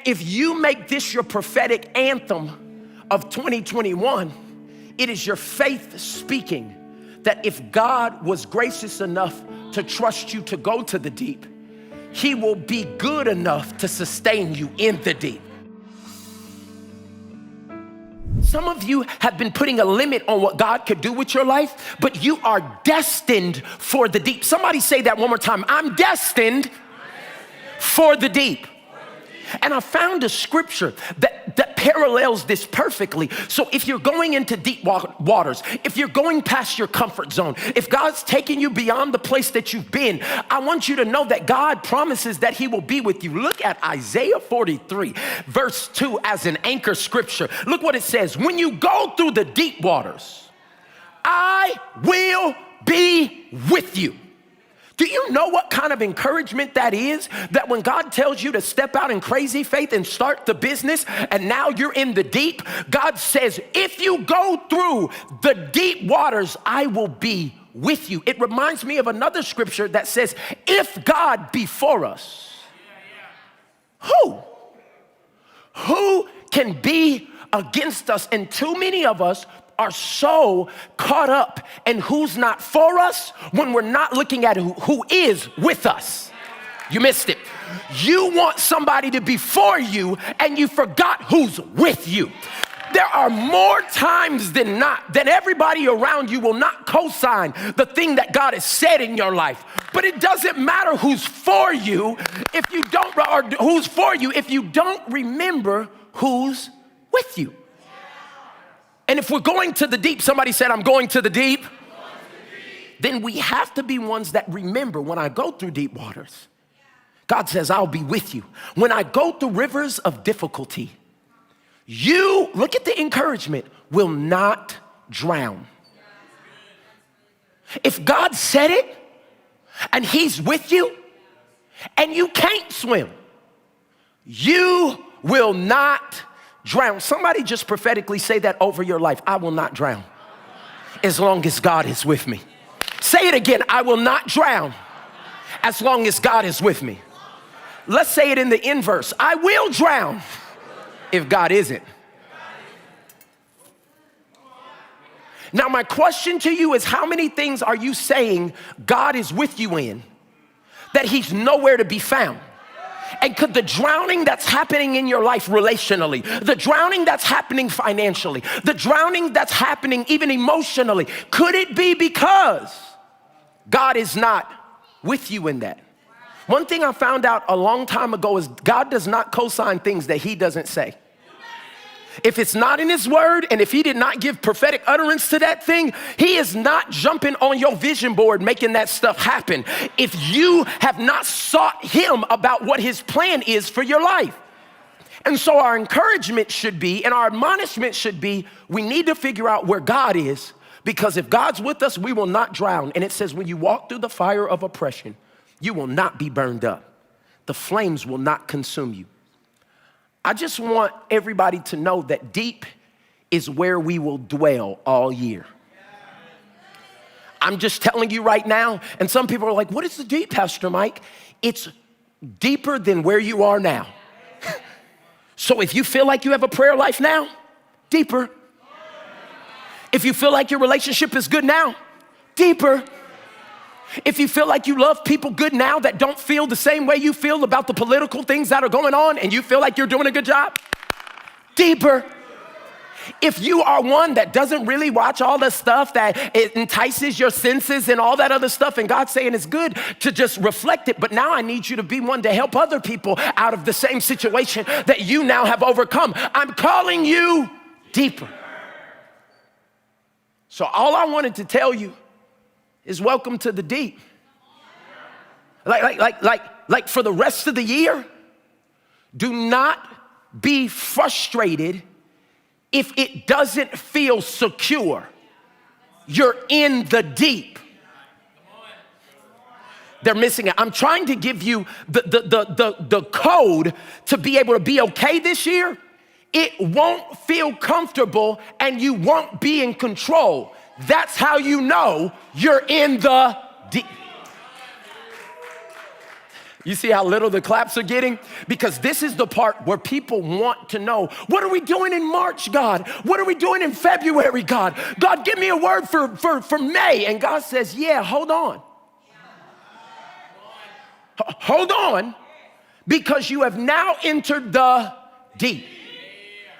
If you make this your prophetic anthem of 2021, it is your faith speaking that if God was gracious enough to trust you to go to the deep, he will be good enough to sustain you in the deep. Some of you have been putting a limit on what God could do with your life, but you are destined for the deep. Somebody say that one more time. I'm destined for the deep. And I found a scripture that parallels this perfectly. So if you're going into deep waters, if you're going past your comfort zone, if God's taking you beyond the place that you've been, I want you to know that God promises that he will be with you. Look at Isaiah 43, verse 2 as an anchor scripture. Look what it says. When you go through the deep waters, I will be with you. Do you know what kind of encouragement that is? That when God tells you to step out in crazy faith and start the business, and now you're in the deep, God says, if you go through the deep waters, I will be with you. It reminds me of another scripture that says, if God be for us, who can be against us? And too many of us are so caught up in who's not for us when we're not looking at who is with us. You missed it. You want somebody to be for you and you forgot who's with you. There are more times than not that everybody around you will not co-sign the thing that God has said in your life. But it doesn't matter who's for you if you don't, or who's for you if you don't remember who's with you. And if we're going to the deep, somebody said, I'm going to the deep. Then we have to be ones that remember when I go through deep waters, God says, I'll be with you. When I go through rivers of difficulty, you, look at the encouragement, will not drown. If God said it and he's with you and you can't swim, you will not drown. Somebody just prophetically say that over your life. I will not drown as long as God is with me. Say it again. I will not drown as long as God is with me. Let's say it in the inverse. I will drown if God isn't. Now, my question to you is, how many things are you saying God is with you in that he's nowhere to be found? And could the drowning that's happening in your life relationally, the drowning that's happening financially, the drowning that's happening even emotionally, could it be because God is not with you in that? One thing I found out a long time ago is God does not co-sign things that he doesn't say. If it's not in his word, and if he did not give prophetic utterance to that thing, he is not jumping on your vision board making that stuff happen if you have not sought him about what his plan is for your life. And so our encouragement should be, and our admonishment should be, we need to figure out where God is, because if God's with us, we will not drown. And it says when you walk through the fire of oppression, you will not be burned up. The flames will not consume you. I just want everybody to know that deep is where we will dwell all year. I'm just telling you right now, and some people are like, what is the deep, Pastor Mike? It's deeper than where you are now. So if you feel like you have a prayer life now, deeper. If you feel like your relationship is good now, deeper. If you feel like you love people good now that don't feel the same way you feel about the political things that are going on and you feel like you're doing a good job, deeper. If you are one that doesn't really watch all the stuff that it entices your senses and all that other stuff, and God's saying it's good to just reflect it, but now I need you to be one to help other people out of the same situation that you now have overcome. I'm calling you deeper. So all I wanted to tell you is welcome to the deep. Like for the rest of the year, do not be frustrated if it doesn't feel secure. You're in the deep. They're missing it. I'm trying to give you the code to be able to be okay this year. It won't feel comfortable and you won't be in control. That's how you know you're in the deep. You see how little the claps are getting? Because this is the part where people want to know, what are we doing in March, God? What are we doing in February, God? God, give me a word for May. And God says, yeah, hold on. Hold on, because you have now entered the deep.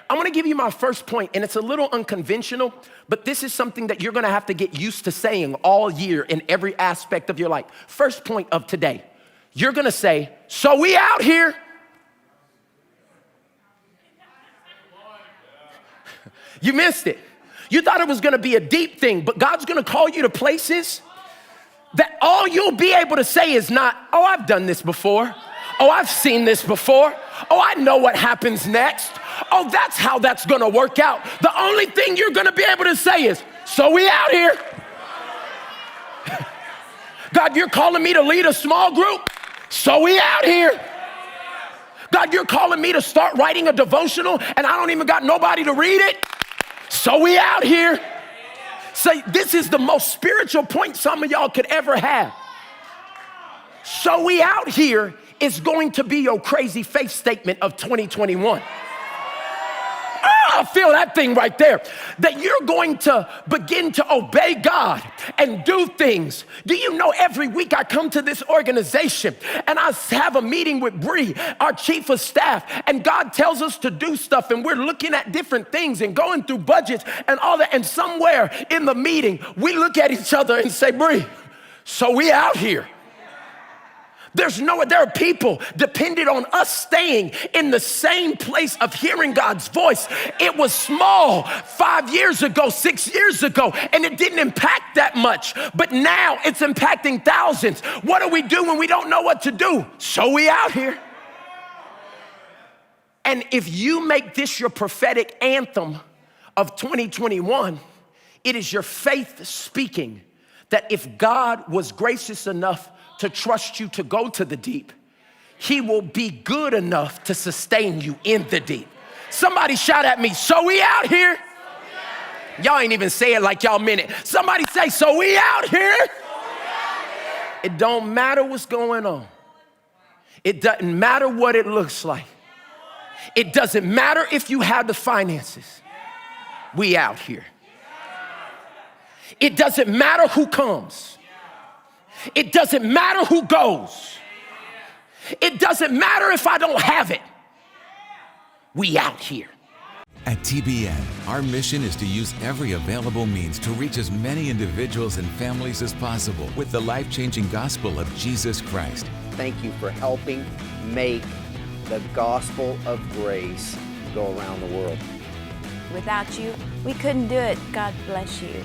I want to give you my first point, and it's a little unconventional, but this is something that you're going to have to get used to saying all year in every aspect of your life. First point of today. You're gonna say, so we out here. You missed it. You thought it was gonna be a deep thing, but God's gonna call you to places that all you'll be able to say is not, oh, I've done this before. Oh, I've seen this before. Oh, I know what happens next. Oh, that's how that's gonna work out. The only thing you're gonna be able to say is, so we out here. God, you're calling me to lead a small group. So we out here. God, you're calling me to start writing a devotional and I don't even got nobody to read it. So we out here. So this is the most spiritual point some of y'all could ever have. So we out here is going to be your crazy faith statement of 2021. I feel that thing right there, that you're going to begin to obey God and do things. Do you know every week I come to this organization and I have a meeting with Bree, our chief of staff, and God tells us to do stuff and we're looking at different things and going through budgets and all that, and somewhere in the meeting we look at each other and say, Bree, so we out here. There are people dependent on us staying in the same place of hearing God's voice. It was small 5 years ago, 6 years ago, and it didn't impact that much. But now it's impacting thousands. What do we do when we don't know what to do? So we out here. And if you make this your prophetic anthem of 2021, it is your faith speaking that if God was gracious enough to trust you to go to the deep, he will be good enough to sustain you in the deep. Somebody shout at me, so we out here. Y'all ain't even say it like y'all meant it. Somebody say, so we out here. It don't matter what's going on. It doesn't matter what it looks like. It doesn't matter if you have the finances. We out here. It doesn't matter who comes. It doesn't matter who goes. It doesn't matter if I don't have it. We out here. At TBN, our mission is to use every available means to reach as many individuals and families as possible with the life-changing gospel of Jesus Christ. Thank you for helping make the gospel of grace go around the world. Without you, we couldn't do it. God bless you.